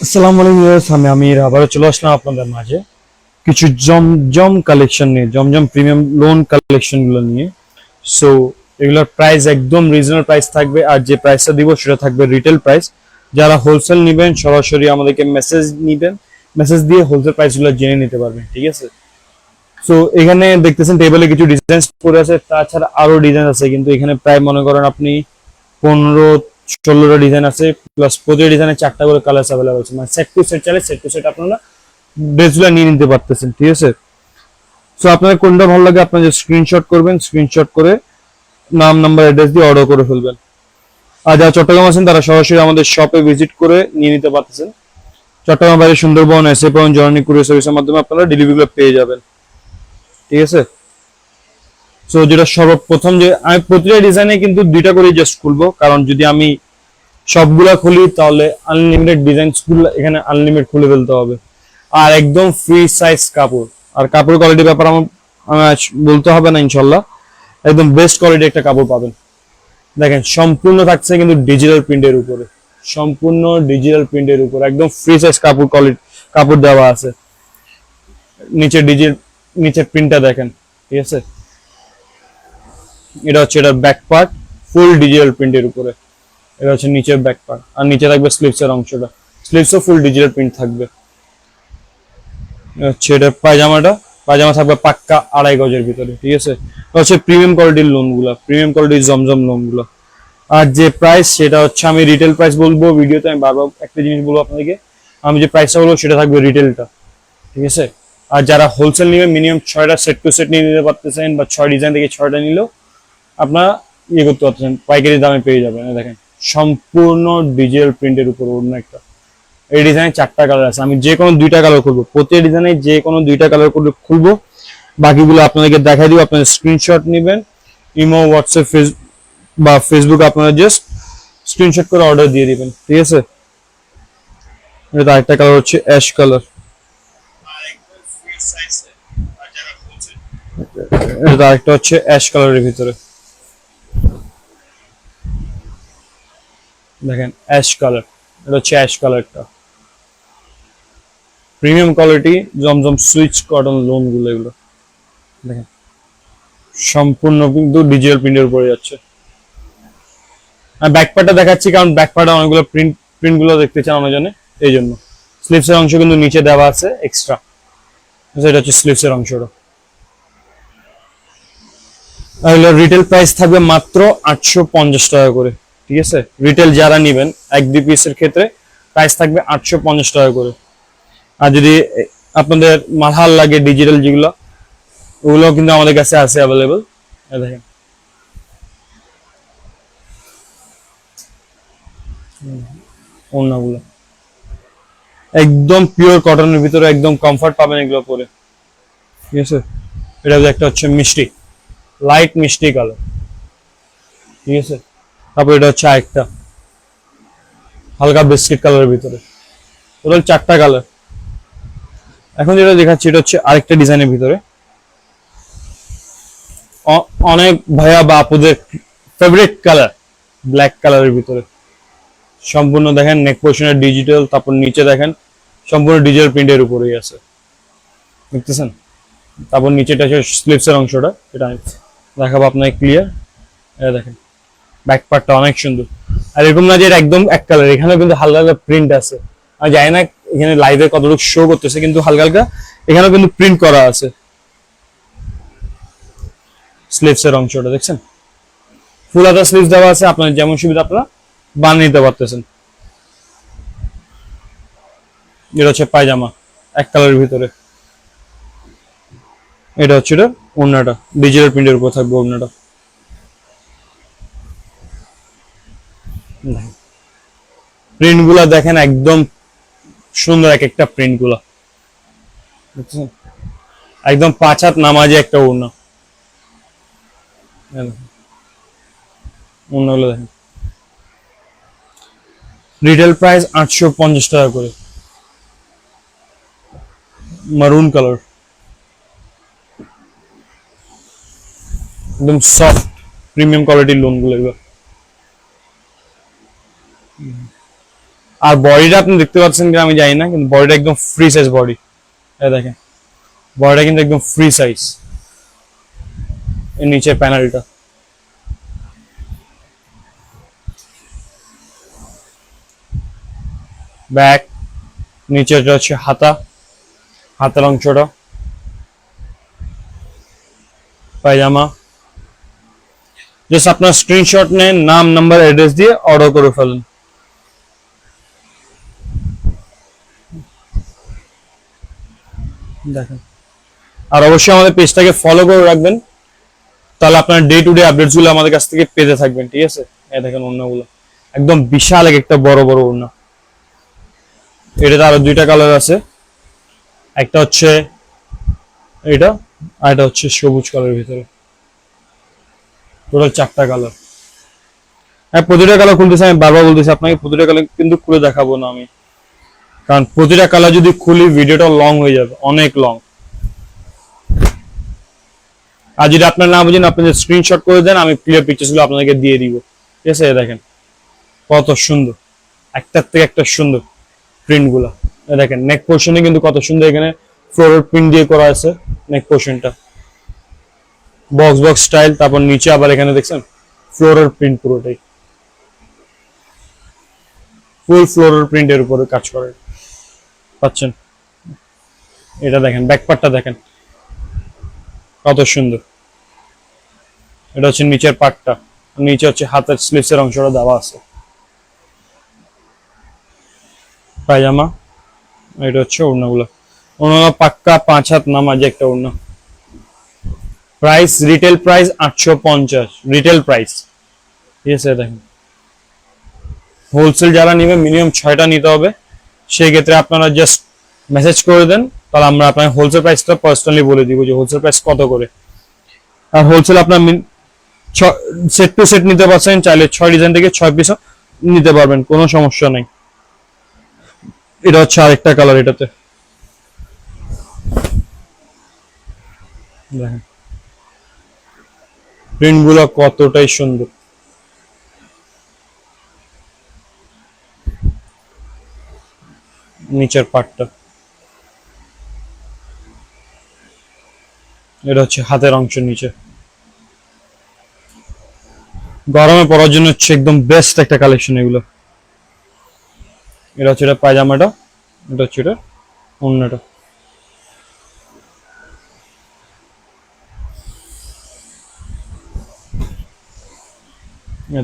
আসসালামু আলাইকুম ভিউয়ার্স, আমি আমির আবারও চলে আসলাম আপনাদের মাঝে কিছু জমজম কালেকশন নিয়ে, জমজম প্রিমিয়াম লোন কালেকশন গুলো নিয়ে। সো এগুলোর প্রাইস একদম রিজনেবল প্রাইস থাকবে, আর যে প্রাইসটা দিব সেটা থাকবে রিটেল প্রাইস। যারা হোলসেল নেবেন সরাসরি আমাদেরকে মেসেজ দিয়ে হোলসেল প্রাইসগুলো জেনে নিতে পারবেন, ঠিক আছে? সো এখানে দেখতেছেন টেবিলে কিছু ডিজাইন পড়ে আছে, তাছাড়া আরো ডিজাইন আছে, কিন্তু এখানে প্রায় মনে করেন আপনি 15-16টা ডিজাইন আছে, প্লাস প্রতি ডিজাইনে 4টা করে কালার অ্যাভেলেবল আছে। মানে সেট টু সেট চাইলে সেট টু সেট আপনারা ড্রেসগুলো নিয়ে নিতে পারতেছেন, ঠিক আছে? সো আপনাদের কোনটা ভালো লাগে আপনারা স্ক্রিনশট করবেন, স্ক্রিনশট করে নাম নাম্বার অ্যাড্রেস দিয়ে অর্ডার করে ফেলবেন। আর যারা চট্টগ্রাম আছেন তারা সরাসরি আমাদের শপে ভিজিট করে নিয়ে নিতে পারতেছেন। চট্টগ্রাম বাইরে Sundarban, SA point, journey courier সার্ভিসের মাধ্যমে আপনারা ডেলিভারিগুলো পেয়ে যাবেন, ঠিক আছে? সো যেটা সর্বপ্রথম, যে আমি প্রতিটা ডিজাইনে কিন্তু 2টা করে জাস্ট খুলবো, কারণ যদি আমি সবগুলা খুলি তাহলে আনলিমিটেড ডিজাইন গুলো এখানে আনলিমিটেড খুলে ফেলতে হবে। আর একদম ফ্রি সাইজ কাপড়, আর কাপড় কোয়ালিটির ব্যাপার আমার বলতে হবে না, ইনশাল্লাহ একদম বেস্ট কোয়ালিটি একটা কাপড় পাবেন। দেখেন সম্পূর্ণ থাকছে কিন্তু ডিজিটাল প্রিন্টের উপরে, সম্পূর্ণ ডিজিটাল প্রিন্টের উপর একদম ফ্রি সাইজ কাপড় কোয়ালিটি কাপড় দেওয়া আছে। নিচে নিচের প্রিন্টটা দেখেন, ঠিক আছে? এটা হচ্ছে এটার ব্যাক পার্ট, ফুল ডিজিটাল প্রিন্টের উপরে। এটা হচ্ছে নিচের ব্যাক পার্ট, আর নিচে থাকবে স্লিভস এর অংশটা, স্লিভসও ফুল ডিজিটাল প্রিন্ট থাকবে। হচ্ছে এটা পায়জামাটা, পায়জামা থাকবে পাক্কা 2.5 গজের ভিতরে, ঠিক আছে? এটা হচ্ছে প্রিমিয়াম কোয়ালিটির লোনগুলো, প্রিমিয়াম কোয়ালিটির জমজম লোনগুলো। আর যে প্রাইস সেটা হচ্ছে আমি রিটেল প্রাইস বলবো ভিডিওতে, আমি বারবার একটা জিনিস বলবো আপনাদেরকে, আমি যে প্রাইসটা বলবো সেটা থাকবে রিটেলটা, ঠিক আছে? আর যারা হোলসেল নিবে মিনিমাম 6টা সেট টু সেট নিয়ে নিতে পারতেছেন, বা 6 ডিজাইন থেকে 6টা নিলেও আপনারা ইয়ে করতে পারতেছেন, পাইকারি দামে পেয়ে যাবেন। দেখেন সম্পূর্ণ ডিজিটাল প্রিন্টের উপর অন্য একটা, এই ডিজাইনে 4টা কালার আছে, আমি যে কোনো 2টা কালার খুলবো, প্রতি ডিজাইনে যে কোনো 2টা কালার করে খুলবো, বাকিগুলো আপনাদেরকে দেখাই দিব। আপনারা স্ক্রিনশট নেবেন, ইমো, হোয়াটসঅ্যাপ, বা ফেসবুক আপনারা জাস্ট স্ক্রিনশট করে অর্ডার দিয়ে দিবেন, ঠিক আছে? এটা আরেকটা কালার হচ্ছে অ্যাশ কালার, এটা আরেকটা হচ্ছে অ্যাশ কালারের ভিতরে। দেখেন অ্যাশ কালার, এটা হচ্ছে অ্যাশ কালারটা, প্রিমিয়াম কোয়ালিটি জমজম সুইচ কটন লোন গুলো এগুলো। দেখেন সম্পূর্ণ কিন্তু ডিজিটাল প্রিন্টের উপরে যাচ্ছে। আমি ব্যাকপার্টটা দেখাচ্ছি কারণ ব্যাকপার্টে অনেকগুলো প্রিন্ট গুলো দেখতে চান অনেকজনে, এই জন্য। স্লিভস এর অংশ কিন্তু নিচে দেওয়া আছে এক্সট্রা, এটা হচ্ছে স্লিভস এর অংশটা। তাহলে রিটেল প্রাইস থাকবে মাত্র 850 টাকা করে, ঠিক আছে? রিটেল যারা নেবেন 1-2 পিসের ক্ষেত্রে প্রাইস থাকবে 850 টাকা করে। আর যদি আপনাদের মালহাল লাগে ডিজিটাল যেগুলো, ওগুলো কিন্তু আমাদের কাছে আছে অ্যাভেলেবল। দেখেন ওড়নাগুলো একদম পিওর কটনের ভিতরে, একদম কমফর্ট পাবেন এগুলো পরে, ঠিক আছে? এটা একটা হচ্ছে মিষ্টি, লাইট মিষ্টি কালার, ঠিক আছে? তারপর এটা হচ্ছে আরেকটা হালকা বিস্কিট কালারের ভিতরে, টোটাল 4টা কালার। এখন যেটা দেখাচ্ছি এটা হচ্ছে আরেকটা ডিজাইনের ভিতরে, অনেক ভাইয়া বা আপুদের ফেভারিট কালার, ব্ল্যাক কালারের ভিতরে। সম্পূর্ণ দেখেন নেক পোর্শনের ডিজিটাল, তারপর নিচে দেখেন সম্পূর্ণ ডিজিটাল প্রিন্টের উপরেই আছে, দেখতেছেন? তারপর নিচেটা হচ্ছে স্লিভস এর অংশটা, এটা আমি দেখাবো আপনাকে ক্লিয়ার। এটা দেখেন ব্যাক পার্টটা অনেক সুন্দর। আর এরকম না যে এটা একদম এক কালার, এখানেও কিন্তু হালকা হালকা প্রিন্ট আছে। আমি জানি না এখানে লাইভে কতটুকু শো করতেছে, কিন্তু হালকা হালকা এখানেও কিন্তু প্রিন্ট করা আছে। স্লিভস এর অংশটা দেখছেন, ফুল হাতা স্লিভস দেওয়া আছে, আপনার যেমন সুবিধা আপনারা বানিয়ে নিতে পারতেছেন। এটা হচ্ছে পায়জামা এক কালারের ভিতরে, এটা হচ্ছে এটা ওড়নাটা, ডিজিটাল প্রিন্টের উপর থাকবে ওড়নাটা। প্রিন্ট গুলা দেখেন একদম সুন্দর, এক একটা প্রিন্ট গুলা বুঝছেন? একদম 5 হাত নামাজে একটা ওড়না, ওড়নাগুলো দেখেন। রিটেল প্রাইস 850 টাকা করে, মারুন কালার, একদম সফট প্রিমিয়াম কোয়ালিটির লোন গুলো এগুলো। আর বডিটা আপনি দেখতে পাচ্ছেন কিনা আমি জানি না, কিন্তু বডিটা একদম ফ্রি সাইজ বডি। এই দেখেন বডিটা কিন্তু একদম ফ্রি সাইজ। এর নিচের প্যানেলটা, ব্যাক, নিচেটা হচ্ছে হাতা, হাতের অংশটা, পায়জামা। জাস্ট আপনার স্ক্রিনশট নেন, নাম নাম্বার অ্যাড্রেস দিয়ে অর্ডার করে ফেলেন। দেখেন, আর অবশ্যই আমাদের পেজটাকে ফলো করে রাখবেন, তাহলে আপনার ডে টু ডে আপডেটস গুলো আমাদের কাছ থেকে পেতে থাকবেন, ঠিক আছে? এই দেখেন ওড়নাগুলো একদম বিশাল একটা বড় বড় ওড়না। এটাতে আরো দুইটা কালার আছে, একটা হচ্ছে এটা, আর এটা হচ্ছে সবুজ কালারের ভিতরে। টোটাল 4টা কালার। হ্যাঁ, প্রতিটা কালার খুলতেছি, আমি বারবার বলতেছি আপনাকে প্রতিটা কালার কিন্তু খুলে দেখাবো না আমি, কারণ প্রতিটা কালার যদি খুলি ভিডিওটা লং হয়ে যাবে, অনেক লং। আর যদি আপনারা না বুঝেন আপনাদের স্ক্রিনশট করে দেন, আমি ক্লিয়ার পিকচার্স গুলো আপনাদেরকে দিয়ে দিব, ঠিক আছে? দেখেন কত সুন্দর, একটার থেকে একটা সুন্দর প্রিন্ট গুলা। দেখেন নেক পোর্শনে কিন্তু কত সুন্দর এখানে ফ্লোরাল প্রিন্ট দিয়ে করা আছে নেক পোর্শনটা, বক্স বক্স স্টাইল। তারপর নিচে আবার এখানে দেখছেন ফ্লোরাল প্রিন্ট, পুরোটাই ফুল ফ্লোরাল প্রিন্টের উপরে কাজ করে পাচ্ছেন। এটা দেখেন ব্যাকপার্টটা দেখেন কত সুন্দর। এটা হচ্ছে নিচের পার্টটা, নিচে হচ্ছে হাতের স্লিভসের অংশটা দেওয়া আছে, পায়জামা। এটা হচ্ছে ওড়নাগুলো, ওড়না পাক্কা 5 হাত নামাজ একটা ওড়না। Price retail price 850 retail price, ঠিক আছে? দেখেন হোলসেল যারা নেবে মিনিমাম 6টা নিতে হবে, সেই ক্ষেত্রে আপনারা জাস্ট মেসেজ করে দেন, তাহলে আমরা আপনার হোলসেল প্রাইসটা পার্সোনালি বলে দিব যে হোলসেল প্রাইস কত করে। আর হোলসেল আপনার সেট টু সেট নিতে পারছেন, চাইলে 6 ডিজাইন থেকে 6 পিস নিতে পারবেন, কোনো সমস্যা নেই। এটা হচ্ছে আরেকটা কালার, এটাতে দেখেন প্রিন্ট গুলো কতটাই সুন্দর। নিচের পার্টটা, এটা হচ্ছে হাতের অংশ নিচে। গরমে পরার জন্য হচ্ছে একদম বেস্ট একটা কালেকশন এগুলো। এটা হচ্ছে এটা পায়জামাটা, এটা হচ্ছে এটা ওড়নাটা।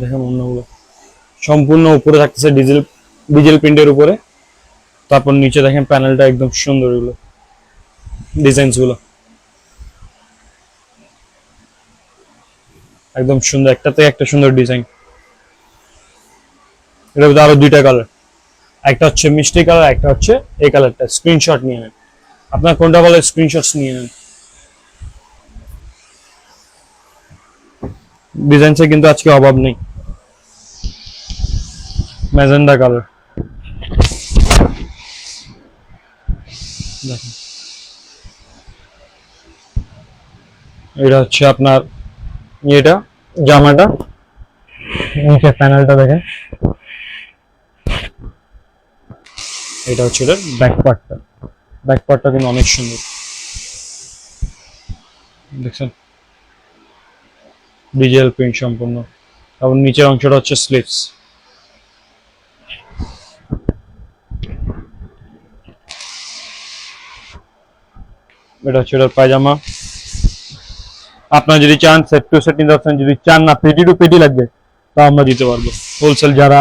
দেখেন ওড়নাগুলো সম্পূর্ণ উপরে থাকতেছে ডিজেল ডিজেল প্রিন্টের উপরে, তারপর নিচে দেখেন প্যানেলটা একদম সুন্দর, এগুলো ডিজাইনস গুলো একদম সুন্দর, একটাতে একটা সুন্দর ডিজাইন। এটার মধ্যে আরো দুইটা কালার, একটা হচ্ছে মিষ্টি কালার, একটা হচ্ছে এই কালারটা। স্ক্রিনশট নিয়ে নেন, আপনার কোনটা ভালো স্ক্রিনশটস নিয়ে নেন। ডিজাইনসে কিন্তু আজকে অভাব নেই। ম্যাজেন্ডা কালার, দেখেন এটা হচ্ছে আপনার এটা জামাটা, নিচের প্যানেলটা দেখেন। এটা হচ্ছে এটার ব্যাক পার্টটা, ব্যাক পার্টটা কিন্তু অনেক সুন্দর, দেখছেন ডিজিটাল প্রিন্ট সম্পূর্ণ। এবং নিচের অংশটা হচ্ছে স্লিভস। এটা হচ্ছে এটার পায়জামা। আপনারা যদি চান সেট টু সেট নিতে পারছেন, যদি চান না পেটি টু পেটি লাগবে তা আমরা দিতে পারবো। হোলসেল যারা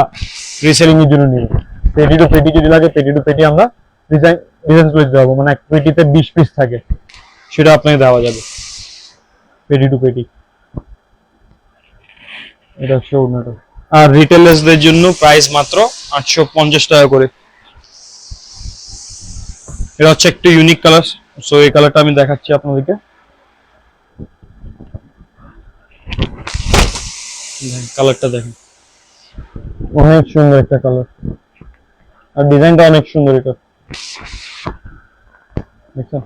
রিসেলিং এর জন্য নিবে, পেটি টু পেটি যদি লাগে পেটি টু পেটি আমরা ডিজাইন করে দিতে পারবো, মানে এক পেটিতে 20 পিস থাকে, সেটা আপনাকে দেওয়া যাবে পেটি টু পেটি। এটা হচ্ছে ওড়নাটা। আর রিটেলার্সদের জন্য প্রাইস মাত্র 850 টাকা করে। এটা হচ্ছে একটু ইউনিক কালার, সো এই কালারটা আমি দেখাচ্ছি আপনাদেরকে। কালারটা দেখেন অনেক সুন্দর একটা কালার, আর ডিজাইনটা অনেক সুন্দর। এটা দেখছেন,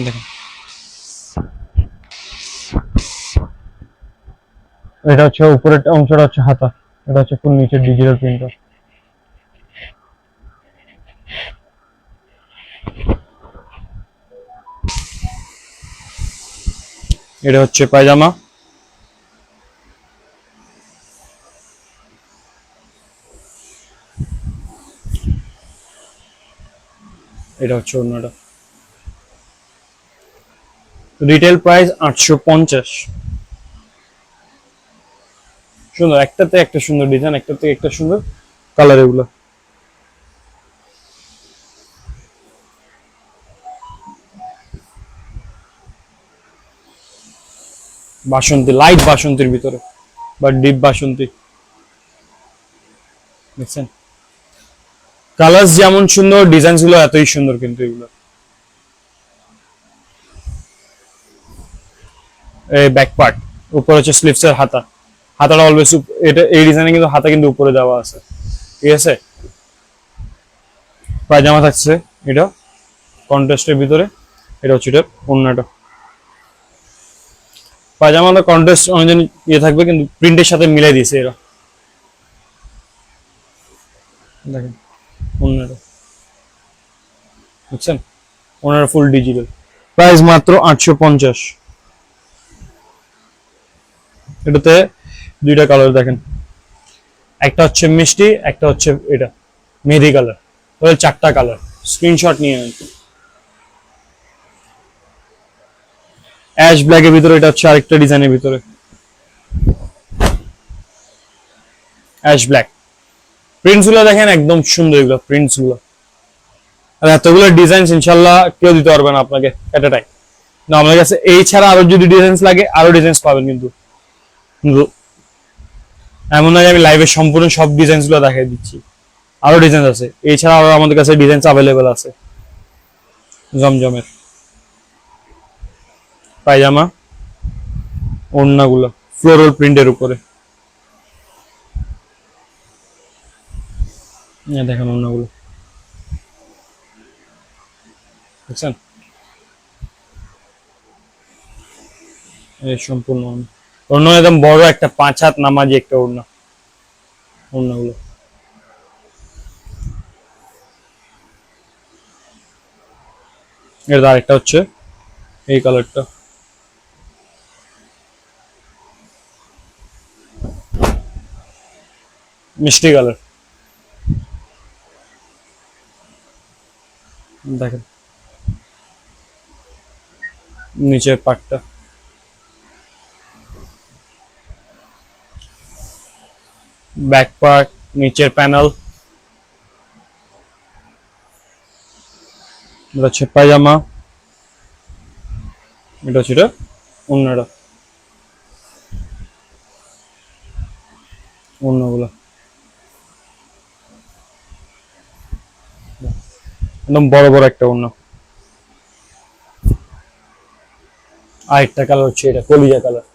দেখেন এটা হচ্ছে উপরের অংশটা হচ্ছে হাতা, এটা হচ্ছে ফুল নিচের ডিজিটাল প্রিন্টার। এটা হচ্ছে পায়জামা, এটা হচ্ছে অন্যটা। Retail price 850। সুন্দর, একটাতে একটা সুন্দর ডিজাইন, একটাতে একটা সুন্দর কালার এগুলো। বাসন্তী, লাইট বাসন্তীর ভিতরে বা ডিপ বাসন্তী, দেখছেন কালার যেমন সুন্দর, ডিজাইন গুলো এতই সুন্দর কিন্তু এগুলো। এই ব্যাক পার্ট, উপরে হচ্ছে স্লিভস এর হাতা, হাতাটা অলওয়েজ এটা এই ডিজাইনে কিন্তু হাতা কিন্তু উপরে দেওয়া আছে, ঠিক আছে। পায়জামা থাকছে এটা কন্ট্রাস্টের ভিতরে, এটা হচ্ছে এটা ওড়নাটা। পায়জামাটা কন্ট্রাস্ট অনেকজন ইয়ে থাকবে কিন্তু প্রিন্টের সাথে মিলাই দিয়েছে এরা, দেখেন ওড়নাটা, বুঝছেন, ওনার ফুল ডিজিটাল। প্রাইস মাত্র 850। এটাতে দুইটা কালার দেখেন, একটা হচ্ছে মিষ্টি, একটা হচ্ছে এটা মেহেদি কালার, তাহলে চারটা কালার। স্ক্রিনশট নিয়ে নেন। অ্যাশ ব্ল্যাক এর ভিতরে এটা হচ্ছে আরেকটা ডিজাইনের ভিতরে, অ্যাশ ব্ল্যাক। প্রিন্টস গুলো দেখেন একদম সুন্দর, এগুলো প্রিন্টস গুলো, আর এতগুলো ডিজাইন ইনশাল্লাহ কেউ দিতে পারবে না আপনাকে এট এ টাইম। না, আমাদের কাছে এই ছাড়া আরো যদি ডিজাইন লাগে আরো ডিজাইন পাবেন, কিন্তু কিন্তু এমন নয় আমি লাইভে সম্পূর্ণ সব ডিজাইন গুলো দেখাই দিচ্ছি, আরো ডিজাইন আছে, এছাড়া আরো আমাদের কাছে ডিজাইন অ্যাভেলেবেল আছে। জমজমের পায়জামা, ওড়নাগুলো ফ্লোরাল প্রিন্টের উপরে, দেখেন ওড়নাগুলো, দেখছেন এই সম্পূর্ণ ওড়না একদম বড় একটা 5 হাত নামাজি একটা ওড়না, ওড়নাগুলো। এর আরেকটা হচ্ছে এই কালারটা, মিষ্টি কালার, দেখেন নিচের পাটটা, ব্যাক পার্ট, নিচের প্যানেল, এটা হচ্ছে পায়জামা, এটা হচ্ছে এটা ওড়নাটা, ওড়নাগুলো একদম বড় বড় একটা ওড়না। আরেকটা কালার হচ্ছে এটা কলিজা কালার,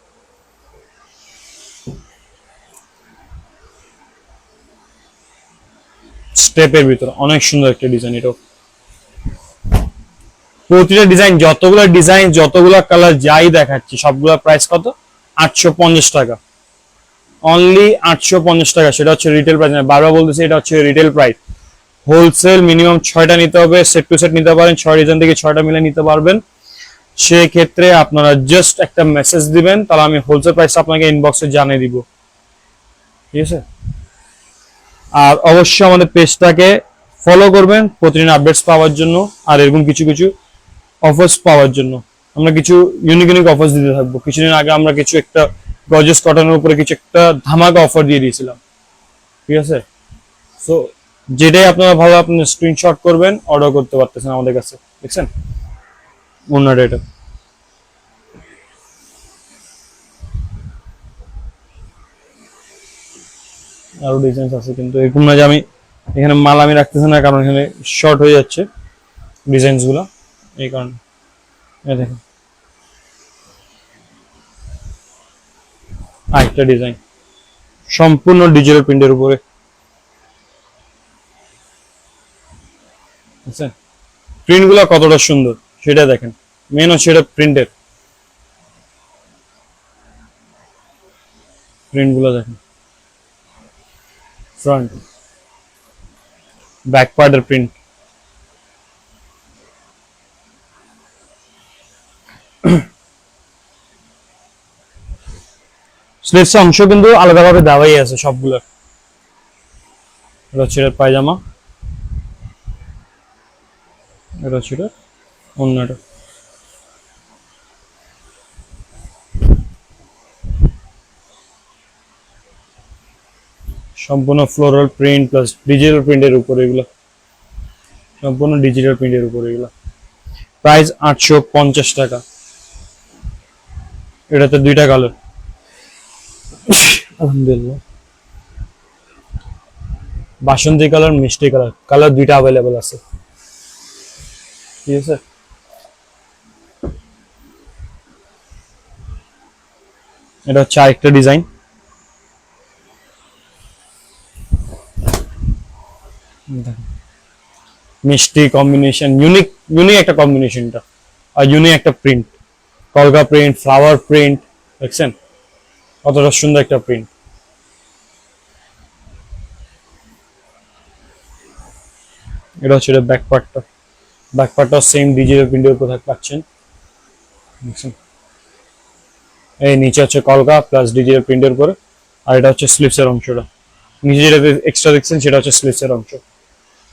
স্টেপের ভিতর অনেক সুন্দর একটা ডিজাইন। এটা প্রতিটা ডিজাইন যতগুলো কালার যাই দেখাচ্ছি সবগুলো প্রাইস কত? 850 টাকা, অনলি 850 টাকা। সেটা হচ্ছে রিটেল প্রাইস, বারবার বলতেছি এটা হচ্ছে রিটেল প্রাইস। হোলসেল মিনিমাম 6টা নিতে হবে, সেট টু সেট নিতে পারেন, 6 ডিজাইন থেকে 6টা মিলে নিতে পারবেন। সেক্ষেত্রে আপনারা জাস্ট একটা মেসেজ দিবেন, তাহলে আমি হোলসেল প্রাইসটা আপনাকে ইনবক্সে জানিয়ে দিব, ঠিক আছে। আর অবশ্যই আমাদের পেজটাকে ফলো করবেন প্রতিদিন আপডেটস পাওয়ার জন্য, আর এরকম কিছু কিছু অফার্স পাওয়ার জন্য। আমরা কিছু ইউনিক অফার্স দিতে থাকবো। কিছুদিন আগে আমরা কিছু একটা গর্জিয়াস কটনের উপরে কিছু একটা ধামাকা অফার দিয়ে দিয়েছিলাম, ঠিক আছে। সো যেটাই আপনারা ভালো আপনি স্ক্রিনশট করবেন, অর্ডার করতে পারতেছেন আমাদের কাছে, দেখছেন ওনার এটা। আরো ডিজাইন আছে কিন্তু এরকম না যে আমি এখানে মাল আমি রাখতেছি না, কারণ এখানে শর্ট হয়ে যাচ্ছে ডিজাইনস গুলো, এই কারণে। দেখেন আরেকটা ডিজাইন সম্পূর্ণ ডিজিটাল প্রিন্টের উপরে, বুঝছেন প্রিন্ট গুলো কতটা সুন্দর সেটা দেখেন। মেন হচ্ছে এটা প্রিন্টের, প্রিন্ট গুলো দেখেন ফ্রন্ট, ব্যাক পার্টের প্রিন্ট। স্লিভস অংশ কিন্তু আলাদাভাবে দেওয়াই আছে সবগুলোর। এটা হচ্ছে এর পায়জামা, এটা হচ্ছে এর ওড়নাটা। সম্পূর্ণ ফ্লোরাল প্রিন্ট প্লাস ডিজিটাল প্রিন্টের উপরে এগুলো, সম্পূর্ণ ডিজিটাল প্রিন্টের উপরে এগুলো। প্রাইস 850 টাকা। এটাতে দুইটা কালার, আলহামদুলিল্লাহ, বাসন্তী কালার, মিষ্টি কালার, কালার দুইটা অ্যাভেলেবল আছে, ঠিক আছে। এটা হচ্ছে আরেকটা ডিজাইন, মিষ্টি কম্বিনেশন, ইউনিক ইউনিক একটা কম্বিনেশনটা, আর ইউনিক একটা প্রিন্ট, কলকা প্রিন্ট, ফ্লাওয়ার প্রিন্ট, দেখছেন কতটা সুন্দর একটা প্রিন্ট। এটা হচ্ছে ব্যাক পার্টটা, ব্যাক পার্টটা সেম ডিজিটাল প্রিন্টের উপর পাচ্ছেন, দেখছেন। এই নিচে হচ্ছে কলকা প্লাস ডিজিটাল প্রিন্টের উপরে, আর এটা হচ্ছে স্লিভসের অংশটা, নিচে যেটা এক্সট্রা দেখছেন সেটা হচ্ছে স্লিভসের অংশ।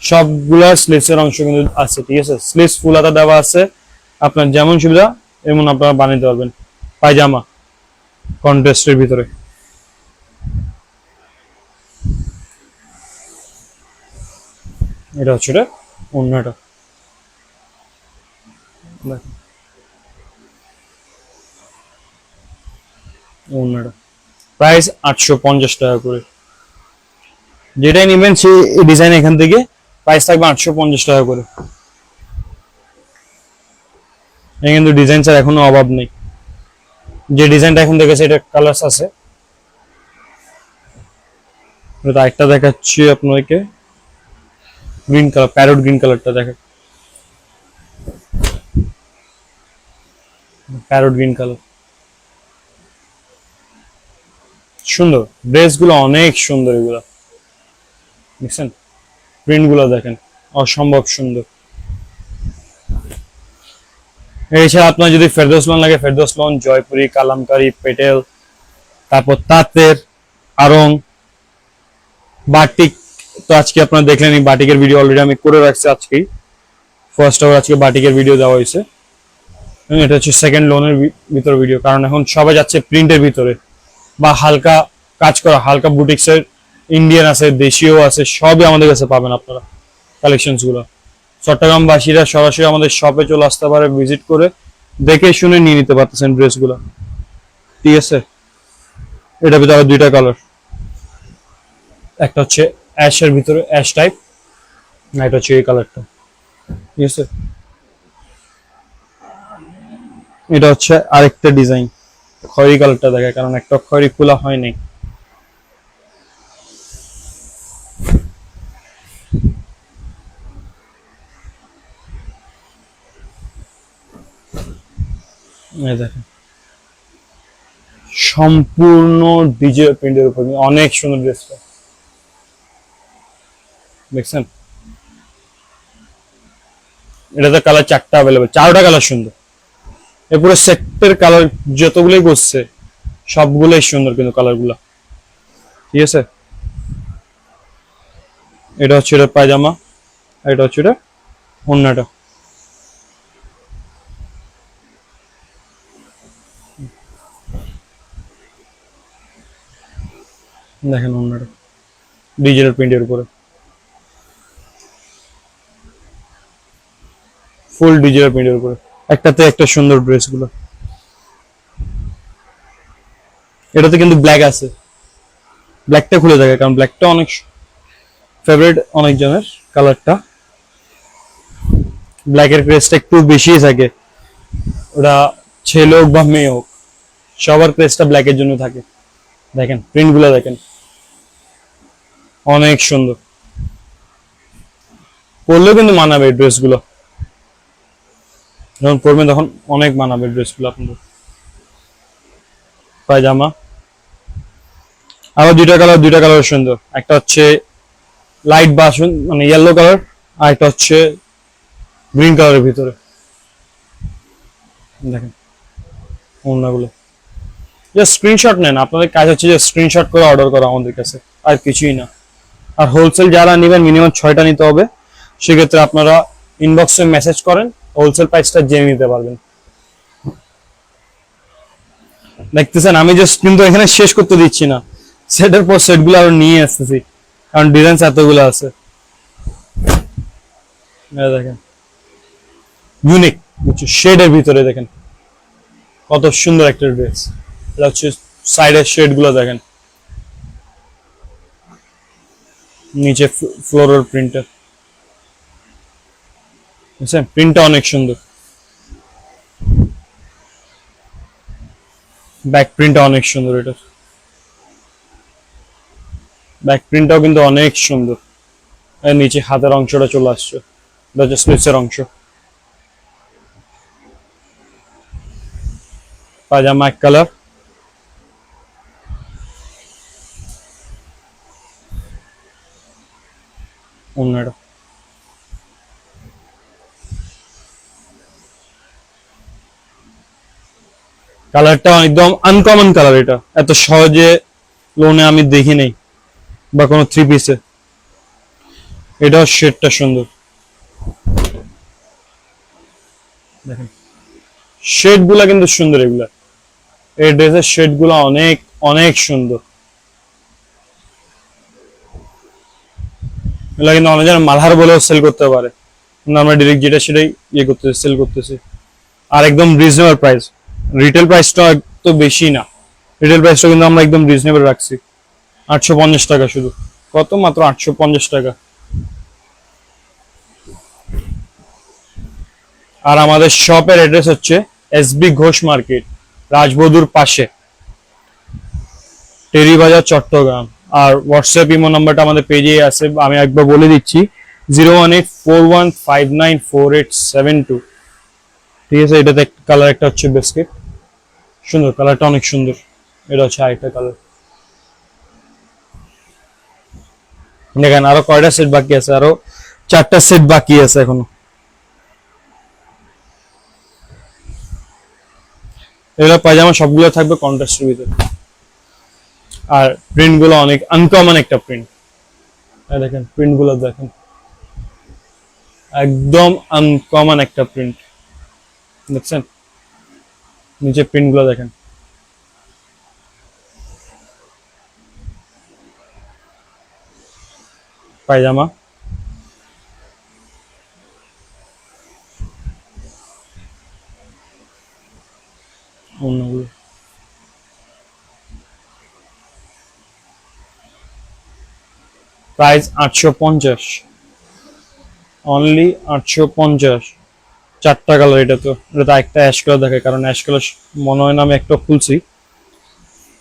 সবগুলা স্লিভসের অংশ কিন্তু আছে, ঠিক আছে। স্লিভস ফুল হাতা দেওয়া আছে, আপনার যেমন সুবিধা এমন আপনারা বানাইতে পারবেন। পায়জামা কন্ট্রাস্টের ভিতরে, এটা হচ্ছে ওড়নাটা, ওড়নাটা। প্রাইস 850 টাকা করে। যেটাই নেবেন সেই ডিজাইন এখান থেকে প্রাইস থাকবে 850 টাকা করে। কিন্তু ডিজাইন স্যার এখনো অভাব নেই, যে ডিজাইনটা এখন দেখেছে এটা কালার্স আছে। আরেকটা দেখাচ্ছি আপনাদেরকে, গ্রিন কালার, প্যারট গ্রিন কালারটা দেখেন, প্যারট গ্রিন কালার, সুন্দর ড্রেস গুলো, অনেক সুন্দর এগুলো, দেখছেন প্রিন্ট গুলো দেখেন, অসম্ভব সুন্দর। এছাড়া আপনার যদি ফেরদৌস লন লাগে, ফেরদৌস লন, জয়পুরি, কালামকারী, পেটেল, তারপর তাঁতের, আড়ং, বাটিক। তো আজকে আপনারা দেখলেন এই বাটিকের ভিডিও অলরেডি আমি করে রাখছি, আজকেই ফার্স্ট আওয়ার আজকে বাটিকের ভিডিও দেওয়া হয়েছে। এটা হচ্ছে সেকেন্ড লোনের ভিতর ভিডিও, কারণ এখন সবাই যাচ্ছে প্রিন্টের ভিতরে বা হালকা কাজ করা, হালকা বুটিক্সের, ইন্ডিয়ান আছে, দেশীয় আছে, সবই আমাদের কাছে পাবেন আপনারা কালেকশনস গুলো। চট্টগ্রামবাসীরা সরাসরি আমাদের শপে চলে আসতে পারে, ভিজিট করে দেখে শুনে নিয়ে নিতে পারতেছেন ড্রেসগুলো, ঠিক আছে। এটা ভিতরে দুইটা কালার, একটা হচ্ছে অ্যাশের ভিতরে, অ্যাশ টাইপ, না এটা হচ্ছে এই কালারটা, ঠিক আছে। এটা হচ্ছে আরেকটা ডিজাইন, খয়েরি কালারটা দেখে, কারণ একটা খয়েরি খোলা হয় নাই। দেখেন সম্পূর্ণ ডিজিটাল প্রিন্টের উপর, অনেক সুন্দর ড্রেসটা, দেখছেন। এটাতে কালার চারটা অ্যাভেলেবেল, চারটা কালার সুন্দর। এ পুরো সেটের কালার যতগুলোই করছে সবগুলোই সুন্দর কিন্তু কালারগুলো, ঠিক আছে। এটা হচ্ছে এটা পায়জামা, এটা হচ্ছে এটা ওড়নাটা। দেখেন ওড়নাটা ডিজিটাল প্রিন্টের উপরে, ফুল ডিজিটাল প্রিন্টের উপরে, একটাতে একটা সুন্দর ড্রেসগুলো। এটাতে কিন্তু ব্ল্যাক আছে, ব্ল্যাকটা খুলে থাকে, কারণ ব্ল্যাকটা অনেক ফেভারিট অনেক জনের কালারটা। ব্ল্যাকের ক্রেজটা একটু বেশি থাকে, ওটা ছেলে হোক বা মেয়ে হোক, সবার ক্রেজটা ব্ল্যাকের জন্য থাকে। দেখেন প্রিন্টগুলো দেখেন, অনেক সুন্দর, পরলেও কিন্তু মানাবে এই ড্রেসগুলো, যখন পরবেন তখন অনেক মানাবে ড্রেসগুলো আপনাদের। পায়জামা, আরো দুইটা কালার সুন্দর, একটা হচ্ছে লাইট বাসন মানে ইয়েলো কালার, আর একটা হচ্ছে গ্রিন কালারের ভিতরে। দেখেন ওড়নাগুলো, জাস্ট স্ক্রিনশট নেন, আপনাদের কাজ হচ্ছে যে স্ক্রিনশট করে অর্ডার করা আমাদের কাছে, আর কিছুই না। আর হোলসেল যারা নেবেন মিনিমাম 6টা নিতে হবে, সেক্ষেত্রে আপনারা ইনবক্সে মেসেজ করেন, হোলসেল প্রাইসটা জেনে নিতে পারবেন। দেখতেছেন আমি জাস্ট কিন্তু এখানে শেষ করতে দিচ্ছি না, সেটের পর সেটগুলো আরো নিয়ে আসতেছি, কারণ ডিজাইন এতগুলো আছে। দেখেন ইউনিক শেডের ভিতরে দেখেন কত সুন্দর একটা ড্রেস। এটা হচ্ছে সাইডের শেড গুলো দেখেন, নিচে ফ্লোরাল প্রিন্টার, বুঝছেন প্রিন্টটা অনেক সুন্দর, ব্যাক প্রিন্টটা অনেক সুন্দর, এটা ব্যাক প্রিন্টটাও কিন্তু অনেক সুন্দর। এর নিচে হাতের অংশটা চলে আসছে, এটা হচ্ছে স্লিভসের অংশ। পাজামা এক কালার, অন্যটা কালারটা একদম আনকমন কালার, এটা এত সহজে লোনে আমি দেখি নাই বা কোনো থ্রি পিসে। এটাও শেডটা সুন্দর, দেখেন শেড গুলা কিন্তু সুন্দর, এগুলা এই ড্রেসের শেড গুলা অনেক অনেক সুন্দর। এগুলা কিন্তু অনেকজন মালহার বলেও সেল করতে পারে, কিন্তু আমরা ডিরেক্ট যেটা সেটাই করতেছি, সেল করতেছি। আর একদম রিজনেবল প্রাইস, রিটেল প্রাইসটা তো বেশি না, রিটেল প্রাইসটা কিন্তু আমরা একদম রিজনেবল রাখছি, 850 টাকা শুধু। কত? মাত্র 850 টাকা। আর আমাদের শপের অ্যাড্রেস হচ্ছে এসবি ঘোষ মার্কেট, রাজবধুর পাশে, টেরিবাজার, চট্টগ্রাম। আর হোয়াটসঅ্যাপ ইমো নাম্বারটা আমাদের পেজে আছে, আমি একবার বলে দিচ্ছি, 01841594872। ঠিক আছে, এটাতে কালার একটা হচ্ছে বিস্কিট, সুন্দর কালারটা অনেক সুন্দর। এটা হচ্ছে আরেকটা কালার। দেখেন আরো কয়টা সেট বাকি আছে, আরো 4টা সেট বাকি আছে এখনো। এগুলো পায়জামা সবগুলো থাকবে কন্ট্রাস্টের ভিতরে, আর প্রিন্ট গুলো অনেক আনকমন একটা প্রিন্ট। দেখেন প্রিন্ট গুলো দেখেন, একদম আনকমন একটা প্রিন্ট, দেখছেন নিচে প্রিন্ট গুলো দেখেন। পায়জামা অন্যগুলো, প্রাইস 850, অনলি 850। 4টা কালার, এটা তো একটা অ্যাশ কালার দেখে, কারণ অ্যাশ কালার মনে হয় না আমি একটা খুলছি,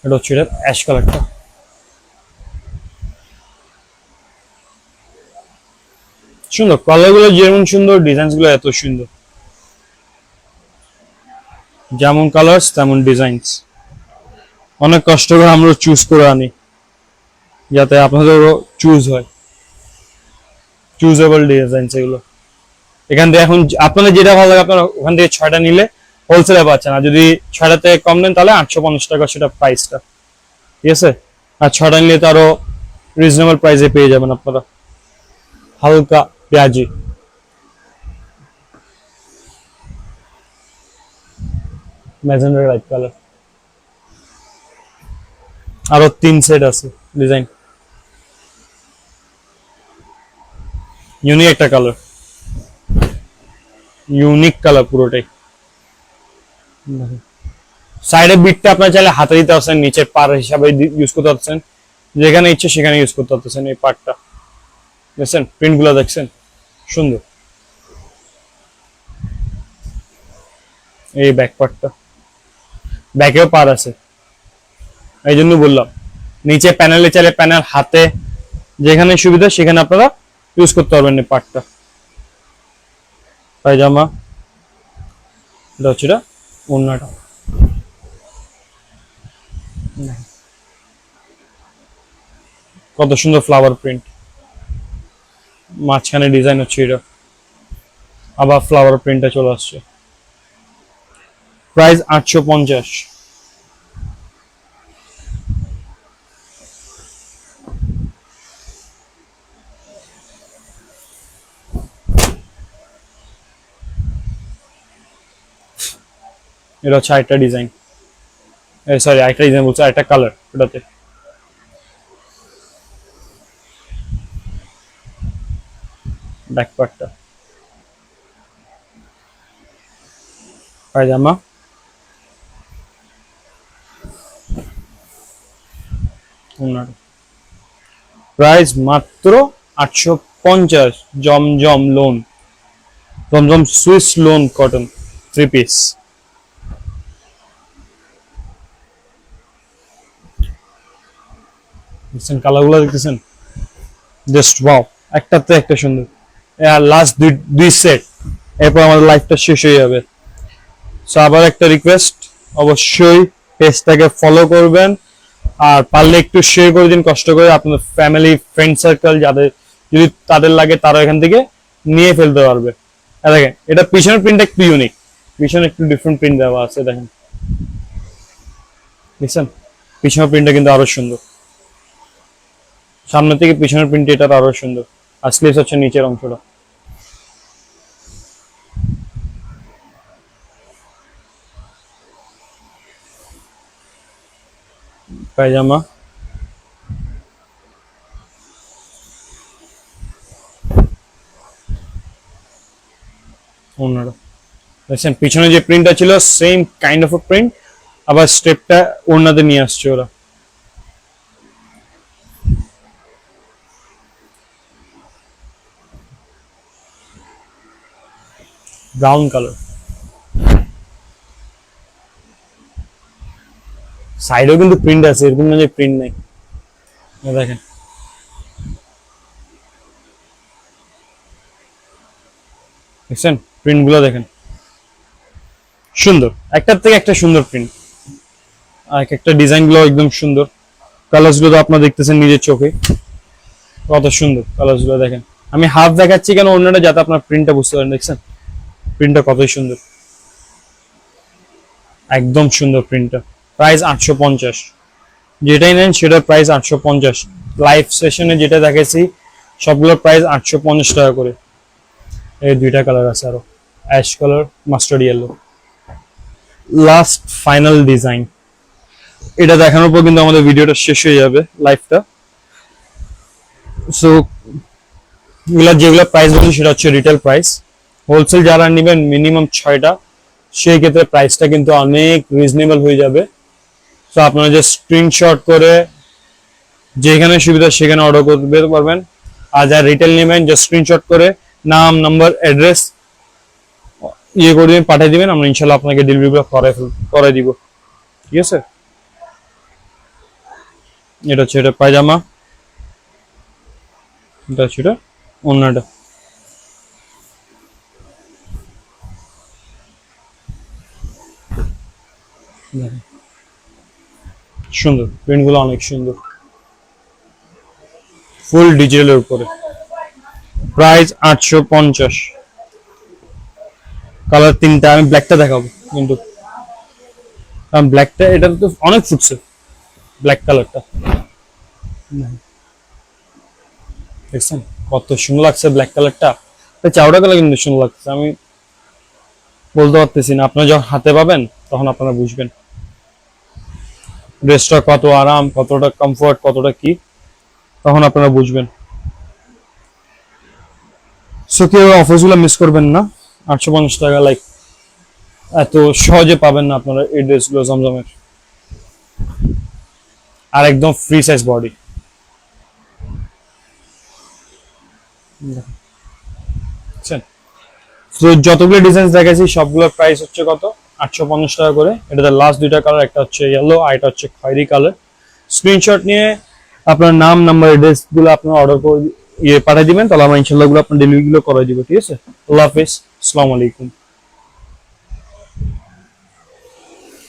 এটা হচ্ছে এটা অ্যাশ কালারটা। সুন্দর কালার গুলো, যেমন সুন্দর ডিজাইন গুলো এত সুন্দর, যেমন কালার তেমন ডিজাইনস। অনেক কষ্ট করে আমরা চুজ করে আনি, যাতে আপনাদেরও চুজ হয়, চুজেবল ডিজাইন এগুলো। এখান থেকে এখন আপনাদের যেটা ভালো লাগে আপনারা ওখান থেকে 6টা নিলে হোলসেলে পাচ্ছেন, আর যদি 6টা থেকে কম নেন তাহলে 850 টাকা সেটা প্রাইসটা। ঠিক আছে, আর 6টা নিলে তো আরো রিজনেবল প্রাইসে পেয়ে যাবেন আপনারা, হালকা পেঁয়াজি। ম্যাজেন্ডা লাইট কালার, আরো 3 সেট আছে ডিজাইন, ইউনিক একটা কালার, ইউনিক কালার পুরোটাই। সাইডের বিটটা আপনার চাইলে হাতে দিতে পারছেন, নিচের পার হিসাবে ইউজ করতে পারছেন, যেখানে ইচ্ছে সেখানে ইউজ করতে পারতেছেন। এই পার্টটা দেখছেন, প্রিন্ট গুলো দেখছেন সুন্দর। এই ব্যাক পার্টটা, ব্যাকেও পার আছে, এই জন্য বললাম নিচে প্যানেলে চাইলে প্যানেল, হাতে যেখানে সুবিধা সেখানে আপনারা ইউজ করতে পারবেন এই পার্টটা। পায়জামা, এটা হচ্ছে এটা ওড়নাটা, কত সুন্দর ফ্লাওয়ার প্রিন্ট, মাঝখানে ডিজাইন হচ্ছে এটা, আবার ফ্লাওয়ার প্রিন্টটা চলে আসছে। প্রাইস 850। এটা হচ্ছে আরেকটা ডিজাইন, সরি আরেকটা ডিজাইন বলছে, আরেকটা কালার এটাতে। ব্যাক পার্টটা পায়জামা, প্রাইস মাত্র 850। জমজম লোন, জমজম সুইস লোন কটন 3 পিস। দেখছেন কালারগুলো, দেখতেছেন জাস্ট ওয়াও, একটার তো একটা সুন্দর। আর লাস্ট দুই সেট, এরপর আমাদের লাইফটা শেষ হয়ে যাবে। সো আবার একটা রিকোয়েস্ট, অবশ্যই পেজটাকে ফলো করবেন, আর পারলে একটু শেয়ার করে দিন কষ্ট করে আপনার ফ্যামিলি ফ্রেন্ড সার্কেল, যাদের যদি তাদের লাগে তারা এখান থেকে নিয়ে ফেলতে পারবে। দেখেন এটা পিছনের প্রিন্টটা একটু ইউনিক, পিছনে একটু ডিফারেন্ট প্রিন্ট দেওয়া আছে, দেখেন দেখছেন পিছনের প্রিন্টটা কিন্তু আরো সুন্দর, সামনে থেকে পিছনের প্রিন্ট এটা আরো সুন্দর। আর স্লিভস হচ্ছে নিচের অংশটা। পায়জামা, ওনারা দেখছেন পিছনে যে প্রিন্টটা ছিল same kind of a print, আবার স্টেপটা ওনাতে নিয়ে আসছে ওরা। ব্রাউন কালার, সাইডেও কিন্তু প্রিন্ট আছে, এরকম না যে প্রিন্ট নাই। দেখেন দেখছেন প্রিন্ট গুলো দেখেন, সুন্দর, একটার থেকে একটা সুন্দর প্রিন্ট, আর একটা ডিজাইন গুলো একদম সুন্দর। কালার্স গুলো আপনারা দেখতেছেন নিজের চোখে কত সুন্দর কালার্স গুলো দেখেন। আমি হাফ দেখাচ্ছি কেন অন্যটা, যাতে আপনার প্রিন্টটা বুঝতে পারেন। দেখছেন প্রিন্টটা কতই সুন্দর, একদম সুন্দর প্রিন্টটা। প্রাইস 850, যেটাই নেন সেটার প্রাইস 850। লাইভ সেশনে যেটা দেখেছি সবগুলোর প্রাইস 850 টাকা করে। এই দুইটা কালার আছে, আরো ash colour, mustard yellow. Last final design, এটা দেখানোর পর কিন্তু আমাদের ভিডিওটা শেষ হয়ে যাবে, লাইভটা। সো এগুলা যেগুলো প্রাইস বলছি সেটা হচ্ছে রিটেল প্রাইস। হোলসেল যারা নেবেন মিনিমাম 6টা, সেই ক্ষেত্রে প্রাইসটা কিন্তু অনেক রিজনেবল হয়ে যাবে। সো আপনারা যে স্ক্রিনশট করে যেখানে সুবিধা সেখানে অর্ডার করতে পারবেন। আর যারা রিটেল নেবেন যে স্ক্রিনশট করে নাম, নাম্বার, অ্যাড্রেস ইয়ে করে দিবেন, পাঠিয়ে দিবেন, আমরা ইনশাল্লাহ আপনাকে ডেলিভারি করে দিব। ঠিক আছে, এটা হচ্ছে এটা পায়জামা, এটা হচ্ছে এটা অন্যটা। সুন্দর প্রিন্টগুলো, অনেক সুন্দর, ফুল ডিজিটালের উপরে। প্রাইস 850। কালার তিনটা, আমি ব্ল্যাকটা দেখাবো কিন্তু, কারণ ব্ল্যাকটা এটা তো অনেক ফুটছে, ব্ল্যাক কালারটা দেখছেন কত সুন্দর লাগছে। ব্ল্যাক কালারটা চাউডা কালার কিন্তু সুন্দর লাগছে, আমি বলতে পারতেছি না, আপনারা যখন হাতে পাবেন তখন আপনারা বুঝবেন ড্রেসটা কত আরাম, কতটা কমফোর্ট, কতটা কি, তখন আপনারা বুঝবেন। সো কেউ অফারগুলো মিস করবেন না। 850 টাকা, লাইক এত সহজে পাবেন না আপনারা এই ড্রেসগুলো জমজমের। আর একদম ফ্রি সাইজ বডি। তো যতগুলো ডিজাইন দেখাচ্ছি সবগুলোর প্রাইস হচ্ছে কত, 850 টাকা করে। এটাতে লাস্ট দুইটা কালার, একটা হচ্ছে ইয়েলো আর এটা হচ্ছে খয়েরি কালার। স্ক্রিনশট নিয়ে আপনার নাম, নাম্বার, অ্যাড্রেস গুলো আপনার অর্ডার করে পাঠিয়ে দিবেন, তাহলে আমরা ইনশাআল্লাহ আপনার ডেলিভারি গুলো করে দিব। ঠিক আছে, আল্লাহ হাফেজ, আসসালামু আলাইকুম।